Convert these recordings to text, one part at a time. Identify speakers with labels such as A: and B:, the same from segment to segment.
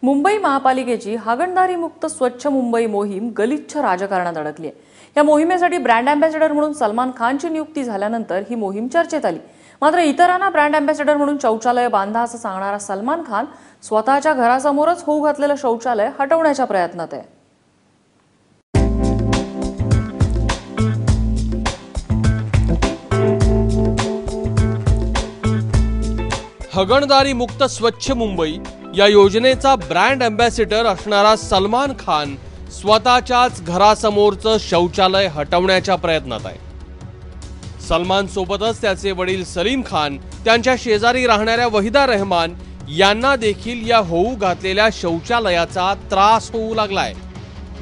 A: मुंबई महापालिकेची हागणदारी मुक्त स्वच्छ मुंबई मोहीम गलिच्छ राजकारणात अडकली आहे। या मोहिमेसाठी ब्रँड अँबॅसेडर म्हणून सलमान खानची नियुक्ती झाल्यानंतर ही मोहीम चर्चेत आली। मात्र इतरांना ब्रँड अँबॅसेडर म्हणून शौचालय बांधा असं सांगणारा सलमान खान स्वतःच्या घरासमोरच होऊ घातलेलं शौचालय हटवण्याच्या प्रयत्नात आहे।
B: हागणदारी मुक्त स्वच्छ मुंबई या योजनेचा ब्रँड अँबॅसेडर असणारा सलमान खान स्वतःच्याच घरासमोरचं शौचालय हटवण्याच्या प्रयत्नात आहे। सलमान सोबतच त्याचे वडील सलीम खान, त्यांच्या शेजारी राहणाऱ्या वहिदा रहमान यांना देखील या होऊ घातलेल्या शौचालयाचा त्रास होऊ लागलाय।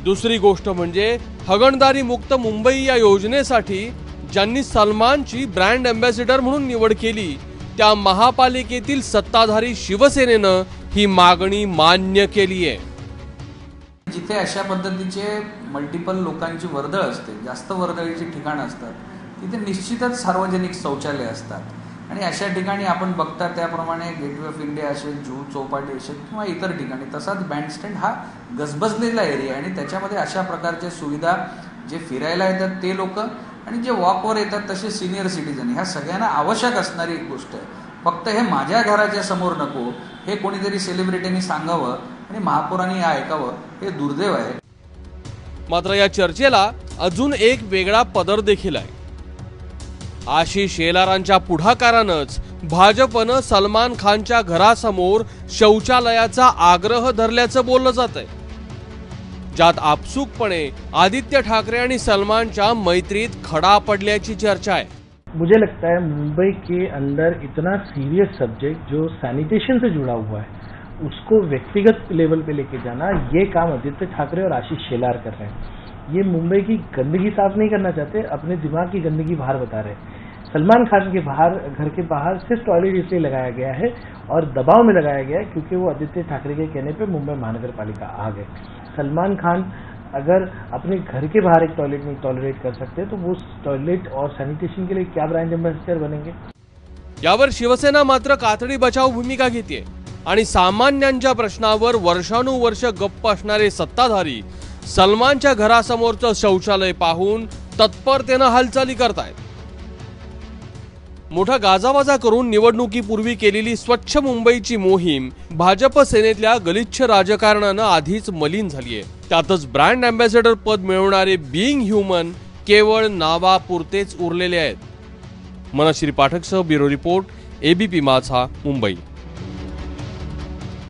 B: दुसरी गोष्ट म्हणजे हागणदारी मुक्त मुंबई या योजनेसाठी ज्यांनी सलमानची ब्रँड अँबॅसेडर म्हणून निवड केली त्या महापालिकेतील सत्ताधारी शिवसेनेनं ही मागणी मान्य केली आहे।
C: जिथे अशा पद्धतीचे मल्टिपल लोकांची वर्दळ असते, जास्त वर्दळीची ठिकाणं असतात, तिथे निश्चितच सार्वजनिक शौचालय असतात आणि अशा ठिकाणी आपण बघता त्याप्रमाणे गेटवे ऑफ इंडिया असेल, जुहू चौपाटी असेल किंवा इतर ठिकाणी तसाच बँडस्टँड हा गजबजलेला एरिया आणि त्याच्यामध्ये अशा प्रकारच्या सुविधा जे फिरायला येतात ते लोक आणि जे वॉकवर येतात तसे सिनियर सिटीजन, ह्या सगळ्यांना आवश्यक असणारी एक गोष्ट आहे। फक्त हे माझ्या घराच्या समोर नको हे कोणीतरी सेलिब्रिटींनी सांगावं आणि महापौरांनी हे ऐकावं हे दुर्दैव आहे।
B: मात्र या चर्चेला अजून एक वेगळा पदर देखील आहे। आशिष शेलारांच्या पुढाकारानंच भाजपनं सलमान खानच्या घरासमोर शौचालयाचा आग्रह धरल्याचं बोललं जातंय, ज्यात आपसुकपणे आदित्य ठाकरे आणि सलमानच्या मैत्रीत खडा पडल्याची चर्चा आहे।
D: मुझे लगता है मुंबई के अंदर इतना सीरियस सब्जेक्ट जो सैनिटेशन से जुड़ा हुआ है उसको व्यक्तिगत लेवल पे लेके जाना, ये काम आदित्य ठाकरे और आशीष शेलार कर रहे हैं। ये मुंबई की गंदगी साफ नहीं करना चाहते, अपने दिमाग की गंदगी बाहर बता रहे हैं। सलमान खान के बाहर, घर के बाहर सिर्फ टॉयलेट इसलिए लगाया गया है और दबाव में लगाया गया है क्योंकि वो आदित्य ठाकरे के कहने पे मुंबई महानगर पालिका आ गए। सलमान खान अगर अपने घर के बाहर एक टॉयलेट में टॉलरेट कर सकते हैं तो वो टॉयलेट और सैनिटेशन के लिए क्या ब्रांड एम्बेसडर बनेंगे?
B: यावर शिवसेना मात्र कातडी बचाव भूमिका घेते आणि सामान्यांच्या प्रश्नावर वर्षानुवर्ष गप्प असणारे सत्ताधारी सलमानच्या घरासमोरचं शौचालय पाहून तत्परतेनं हालचाली करतायत। मोठा गाजावाजा करून निवडणुकीपूर्वी केलेली स्वच्छ मुंबईची मोहीम भाजप सेनेतल्या गलिच्छ राजकारणानं आधीच मलिन झालीय। त्यातच ब्रँड अँबॅसेडर पद मिळवणारे बीइंग ह्युमन केवळ नावापुरतेच उरलेले आहेत। मनश्री पाठकसह ब्युरो रिपोर्ट, एबीपी माझा, मुंबई।